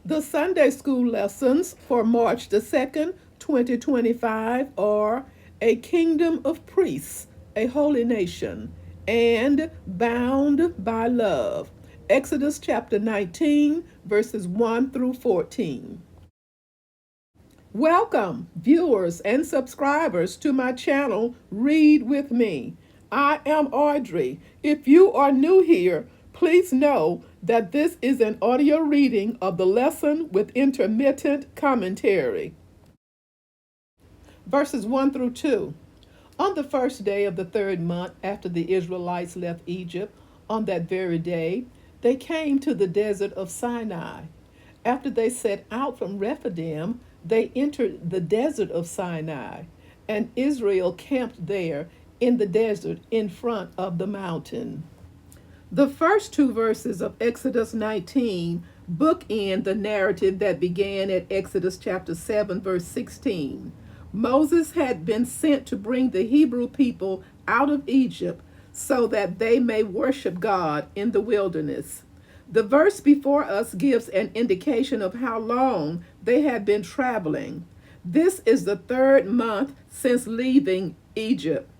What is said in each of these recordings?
The Sunday school lessons for March the 2nd, 2025 are A Kingdom of Priests, a Holy Nation, and Bound by Love. Exodus chapter 19, verses 1 through 14. Welcome, viewers and subscribers, to my channel, Read With Me. I am Audrey. If you are new here, please know that this is an audio reading of the lesson with intermittent commentary. Verses 1 through 2. On the first day of the third month after the Israelites left Egypt, on that very day, they came to the desert of Sinai. After they set out from Rephidim, they entered the desert of Sinai, and Israel camped there in the desert in front of the mountain. The first two verses of Exodus 19 bookend the narrative that began at Exodus chapter 7, verse 16. Moses had been sent to bring the Hebrew people out of Egypt so that they may worship God in the wilderness. The verse before us gives an indication of how long they had been traveling. This is the third month since leaving Egypt.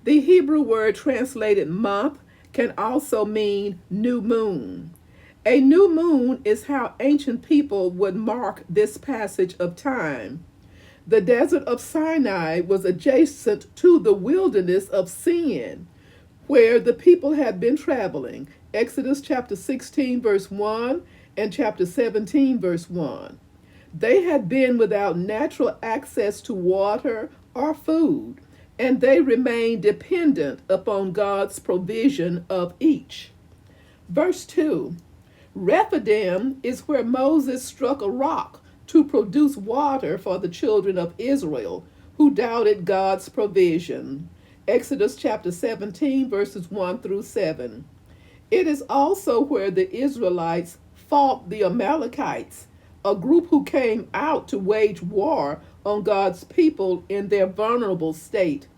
The Hebrew word translated month can also mean new moon. A new moon is how ancient people would mark this passage of time. The desert of Sinai was adjacent to the wilderness of Sin, where the people had been traveling. Exodus chapter 16, verse 1, and chapter 17, verse 1. They had been without natural access to water or food, and they remained dependent upon God's provision of each. Verse 2. Rephidim is where Moses struck a rock to produce water for the children of Israel who doubted God's provision. Exodus chapter 17, verses 1 through 7. It is also where the Israelites fought the Amalekites, a group who came out to wage war on God's people in their vulnerable state.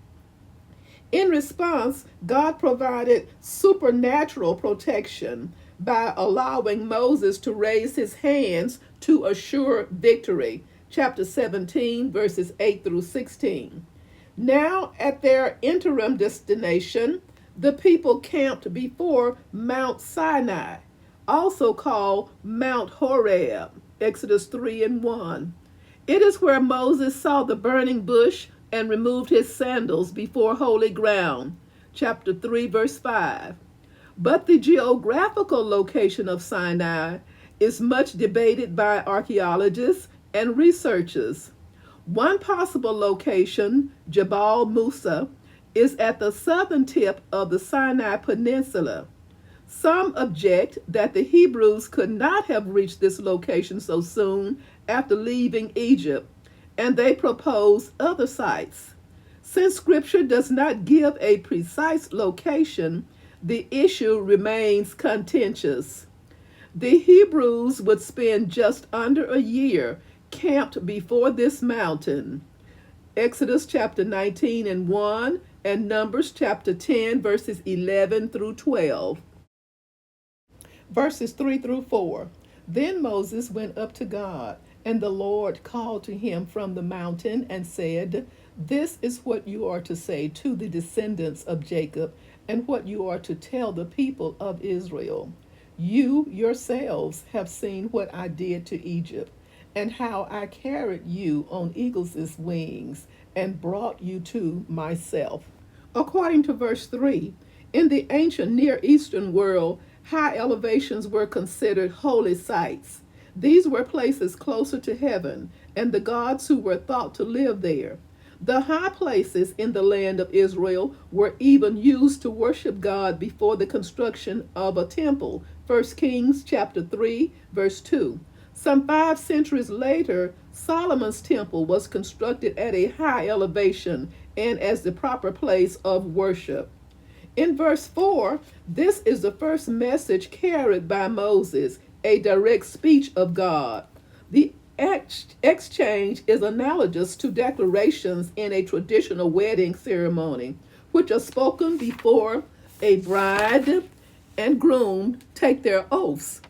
In response, God provided supernatural protection by allowing Moses to raise his hands to assure victory. Chapter 17, verses 8 through 16. Now, at their interim destination, the people camped before Mount Sinai, also called Mount Horeb, Exodus 3 and 1. It is where Moses saw the burning bush and removed his sandals before holy ground, chapter 3, verse 5. But the geographical location of Sinai is much debated by archaeologists and researchers. One possible location, Jabal Musa, is at the southern tip of the Sinai Peninsula. Some object that the Hebrews could not have reached this location so soon after leaving Egypt, and they propose other sites. Since Scripture does not give a precise location, the issue remains contentious. The Hebrews would spend just under a year camped before this mountain. Exodus chapter 19 and 1 and Numbers chapter 10 verses 11 through 12. Verses 3 through 4. Then Moses went up to God, and the Lord called to him from the mountain and said, "This is what you are to say to the descendants of Jacob, and what you are to tell the people of Israel. You yourselves have seen what I did to Egypt, and how I carried you on eagles' wings and brought you to myself." According to verse 3, in the ancient Near Eastern world, high elevations were considered holy sites. These were places closer to heaven and the gods who were thought to live there. The high places in the land of Israel were even used to worship God before the construction of a temple. 1 Kings chapter 3, verse 2. Some 5 centuries later, Solomon's temple was constructed at a high elevation and as the proper place of worship. In verse 4, this is the first message carried by Moses, a direct speech of God. The exchange is analogous to declarations in a traditional wedding ceremony, which are spoken before a bride and groom take their oaths,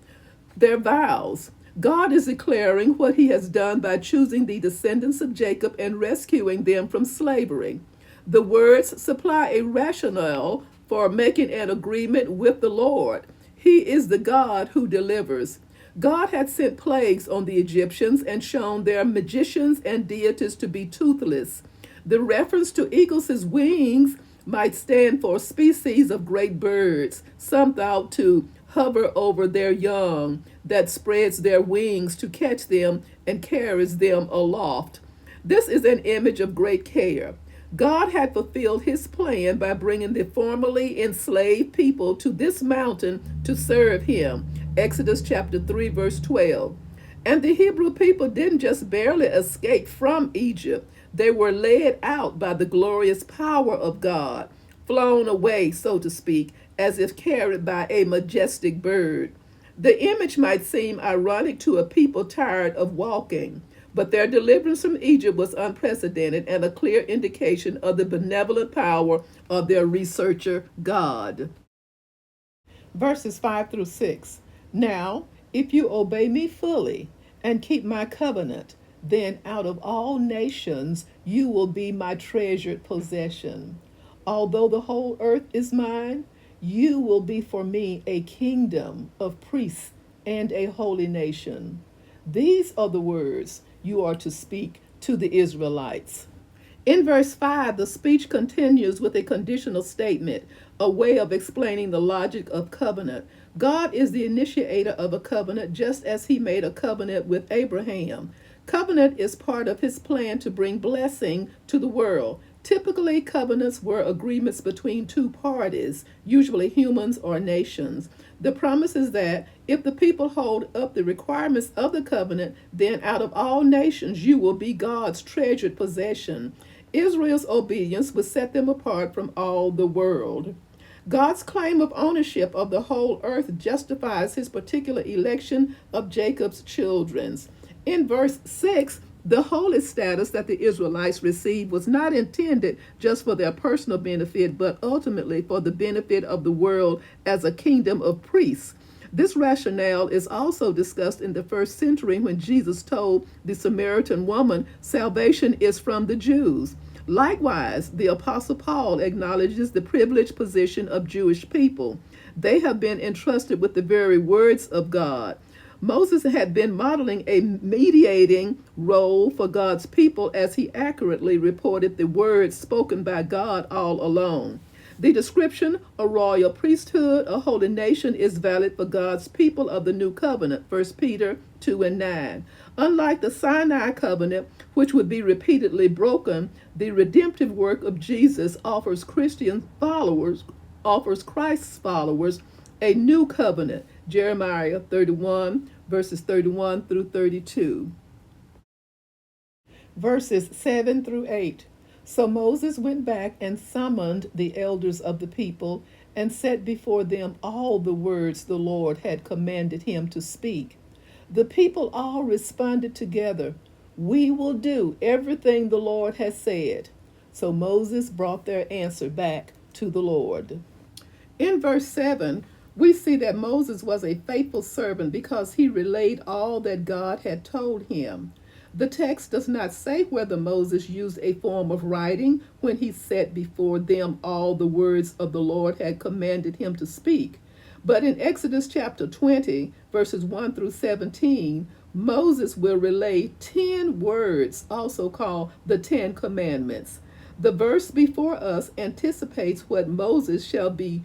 their vows. God is declaring what he has done by choosing the descendants of Jacob and rescuing them from slavery. The words supply a rationale for making an agreement with the Lord. He is the God who delivers. God had sent plagues on the Egyptians and shown their magicians and deities to be toothless. The reference to eagles' wings might stand for species of great birds, some thought to hover over their young, that spreads their wings to catch them and carries them aloft. This is an image of great care. God had fulfilled his plan by bringing the formerly enslaved people to this mountain to serve him. Exodus chapter 3, verse 12. And the Hebrew people didn't just barely escape from Egypt, they were led out by the glorious power of God, flown away, so to speak, as if carried by a majestic bird. The image might seem ironic to a people tired of walking, but their deliverance from Egypt was unprecedented and a clear indication of the benevolent power of their researcher God. Verses 5 through 6. Now, if you obey me fully and keep my covenant, then out of all nations you will be my treasured possession. Although the whole earth is mine, you will be for me a kingdom of priests and a holy nation. These are the words you are to speak to the Israelites. In verse 5, the speech continues with a conditional statement, a way of explaining the logic of covenant. God is the initiator of a covenant, just as he made a covenant with Abraham. Covenant is part of his plan to bring blessing to the world. Typically, covenants were agreements between two parties, usually humans or nations. The promise is that if the people hold up the requirements of the covenant, then out of all nations you will be God's treasured possession. Israel's obedience would set them apart from all the world. God's claim of ownership of the whole earth justifies his particular election of Jacob's children. In verse 6, the holy status that the Israelites received was not intended just for their personal benefit, but ultimately for the benefit of the world as a kingdom of priests. This rationale is also discussed in the first century when Jesus told the Samaritan woman, salvation is from the Jews. Likewise, the Apostle Paul acknowledges the privileged position of Jewish people. They have been entrusted with the very words of God. Moses had been modeling a mediating role for God's people as he accurately reported the words spoken by God all along. The description, a royal priesthood, a holy nation, is valid for God's people of the new covenant, 1 Peter 2 and 9. Unlike the Sinai covenant, which would be repeatedly broken, the redemptive work of Jesus offers Christ's followers a new covenant. Jeremiah 31, verses 31 through 32. Verses 7 through 8. So Moses went back and summoned the elders of the people and set before them all the words the Lord had commanded him to speak. The people all responded together, "We will do everything the Lord has said." So Moses brought their answer back to the Lord. In verse 7, we see that Moses was a faithful servant because he relayed all that God had told him. The text does not say whether Moses used a form of writing when he set before them all the words of the Lord had commanded him to speak. But in Exodus chapter 20, verses 1 through 17, Moses will relay 10 words, also called the 10 Commandments. The verse before us anticipates what Moses shall be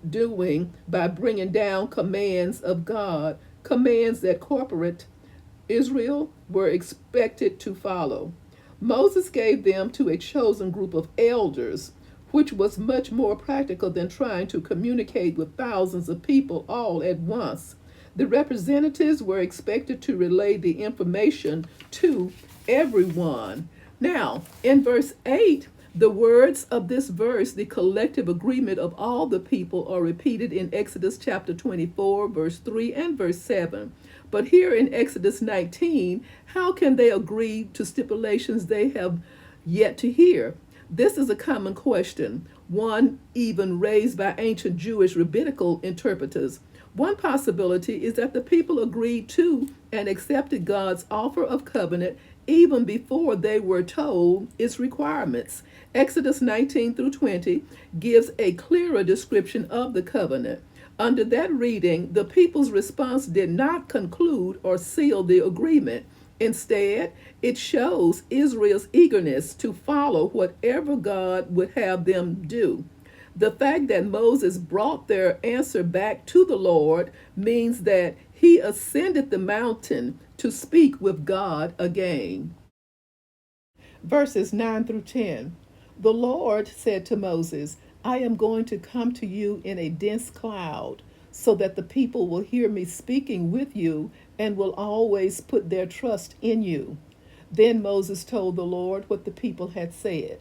doing by bringing down commands of God, commands that corporate Israel were expected to follow. Moses gave them to a chosen group of elders, which was much more practical than trying to communicate with thousands of people all at once. The representatives were expected to relay the information to everyone. Now, in verse 8, the words of this verse, the collective agreement of all the people, are repeated in Exodus chapter 24, verse 3 and verse 7. But here in Exodus 19, how can they agree to stipulations they have yet to hear? This is a common question, one even raised by ancient Jewish rabbinical interpreters. One possibility is that the people agreed to and accepted God's offer of covenant even before they were told its requirements. Exodus 19 through 20 gives a clearer description of the covenant. Under that reading, the people's response did not conclude or seal the agreement. Instead, it shows Israel's eagerness to follow whatever God would have them do. The fact that Moses brought their answer back to the Lord means that he ascended the mountain to speak with God again. Verses 9 through 10. The Lord said to Moses, I am going to come to you in a dense cloud, so that the people will hear me speaking with you and will always put their trust in you. Then Moses told the Lord what the people had said.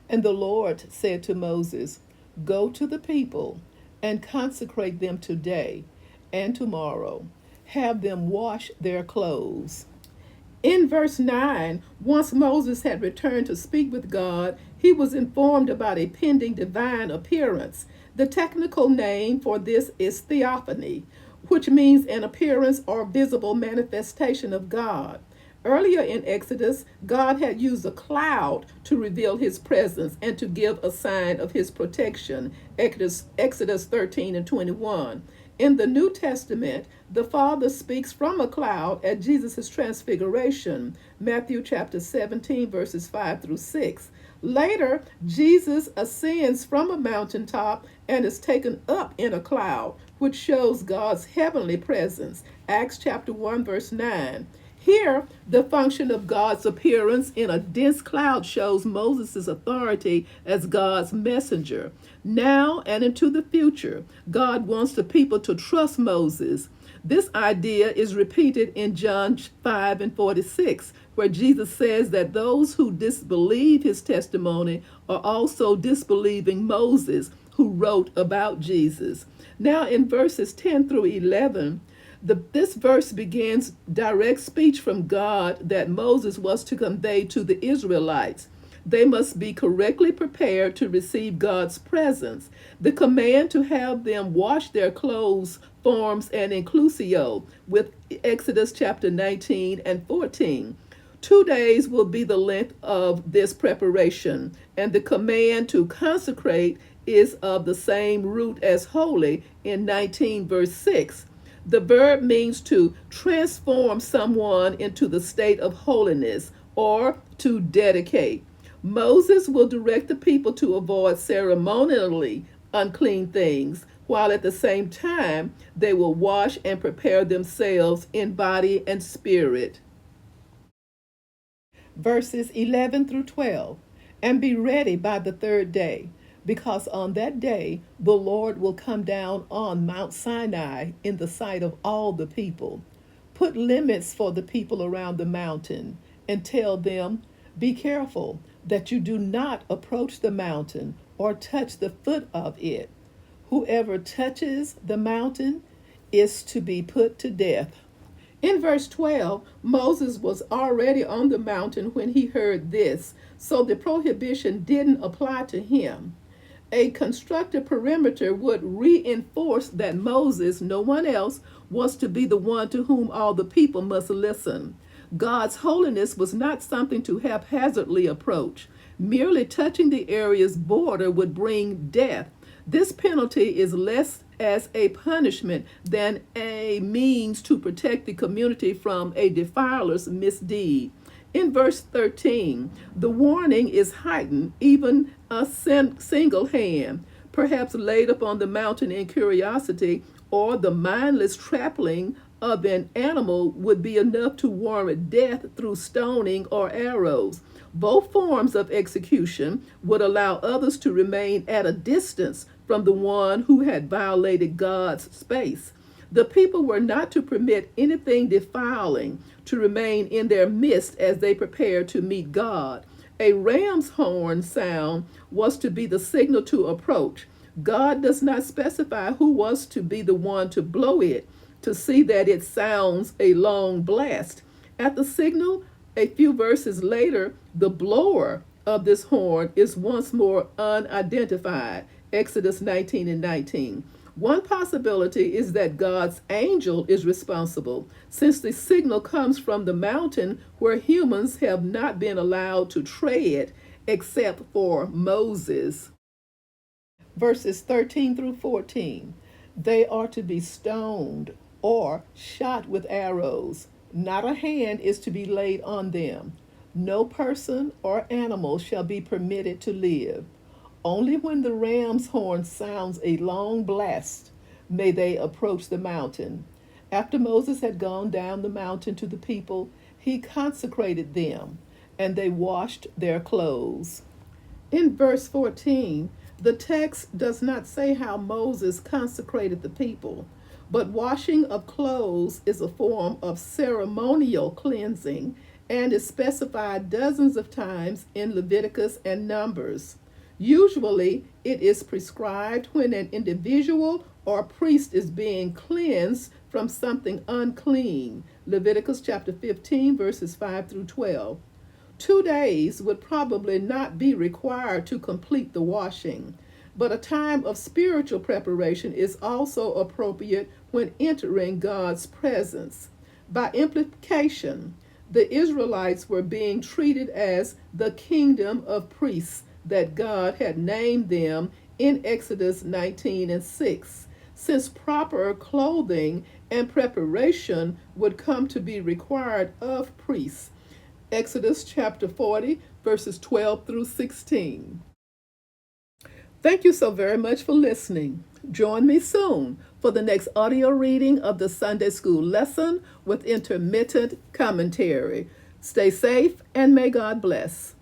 And the Lord said to Moses, Go to the people and consecrate them today and tomorrow. Have them wash their clothes. In verse 9, once Moses had returned to speak with God, he was informed about a pending divine appearance. The technical name for this is theophany, which means an appearance or visible manifestation of God. Earlier in Exodus, God had used a cloud to reveal his presence and to give a sign of his protection. Exodus 13 and 21. In the New Testament, the Father speaks from a cloud at Jesus' transfiguration, Matthew chapter 17, verses 5 through 6. Later, Jesus ascends from a mountaintop and is taken up in a cloud, which shows God's heavenly presence, Acts chapter 1, verse 9. Here, the function of God's appearance in a dense cloud shows Moses' authority as God's messenger. Now and into the future, God wants the people to trust Moses. This idea is repeated in John 5 and 46, where Jesus says that those who disbelieve his testimony are also disbelieving Moses, who wrote about Jesus. Now, in verses 10 through 11, this verse begins direct speech from God that Moses was to convey to the Israelites. They must be correctly prepared to receive God's presence. The command to have them wash their clothes forms an inclusio with Exodus chapter 19 and 14. 2 days will be the length of this preparation, and the command to consecrate is of the same root as holy in 19 verse 6. The verb means to transform someone into the state of holiness or to dedicate. Moses will direct the people to avoid ceremonially unclean things, while at the same time they will wash and prepare themselves in body and spirit. Verses 11 through 12. And be ready by the third day, because on that day the Lord will come down on Mount Sinai in the sight of all the people. Put limits for the people around the mountain and tell them, be careful that you do not approach the mountain or touch the foot of it. Whoever touches the mountain is to be put to death. In verse 12, Moses was already on the mountain when he heard this, so the prohibition didn't apply to him. A constructed perimeter would reinforce that Moses, no one else, was to be the one to whom all the people must listen. God's holiness was not something to haphazardly approach. Merely touching the area's border would bring death. This penalty is less as a punishment than a means to protect the community from a defiler's misdeed. In verse 13, the warning is heightened, even a single hand, perhaps laid upon the mountain in curiosity, or the mindless trampling of an animal would be enough to warrant death through stoning or arrows. Both forms of execution would allow others to remain at a distance from the one who had violated God's space. The people were not to permit anything defiling to remain in their midst as they prepared to meet God. A ram's horn sound was to be the signal to approach. God does not specify who was to be the one to blow it, to see that it sounds a long blast. At the signal, a few verses later, the blower of this horn is once more unidentified. Exodus 19 and 19. One possibility is that God's angel is responsible, since the signal comes from the mountain where humans have not been allowed to tread except for Moses. Verses 13 through 14. They are to be stoned or shot with arrows. Not a hand is to be laid on them. No person or animal shall be permitted to live. Only when the ram's horn sounds a long blast may they approach the mountain. After Moses had gone down the mountain to the people, he consecrated them, and they washed their clothes. In verse 14, the text does not say how Moses consecrated the people, but washing of clothes is a form of ceremonial cleansing and is specified dozens of times in Leviticus and Numbers. Usually, it is prescribed when an individual or priest is being cleansed from something unclean. Leviticus chapter 15, verses 5 through 12. 2 days would probably not be required to complete the washing, but a time of spiritual preparation is also appropriate when entering God's presence. By implication, the Israelites were being treated as the kingdom of priests that God had named them in Exodus 19 and 6, since proper clothing and preparation would come to be required of priests. Exodus chapter 40, verses 12 through 16. Thank you so very much for listening. Join me soon for the next audio reading of the Sunday School lesson with intermittent commentary. Stay safe and may God bless.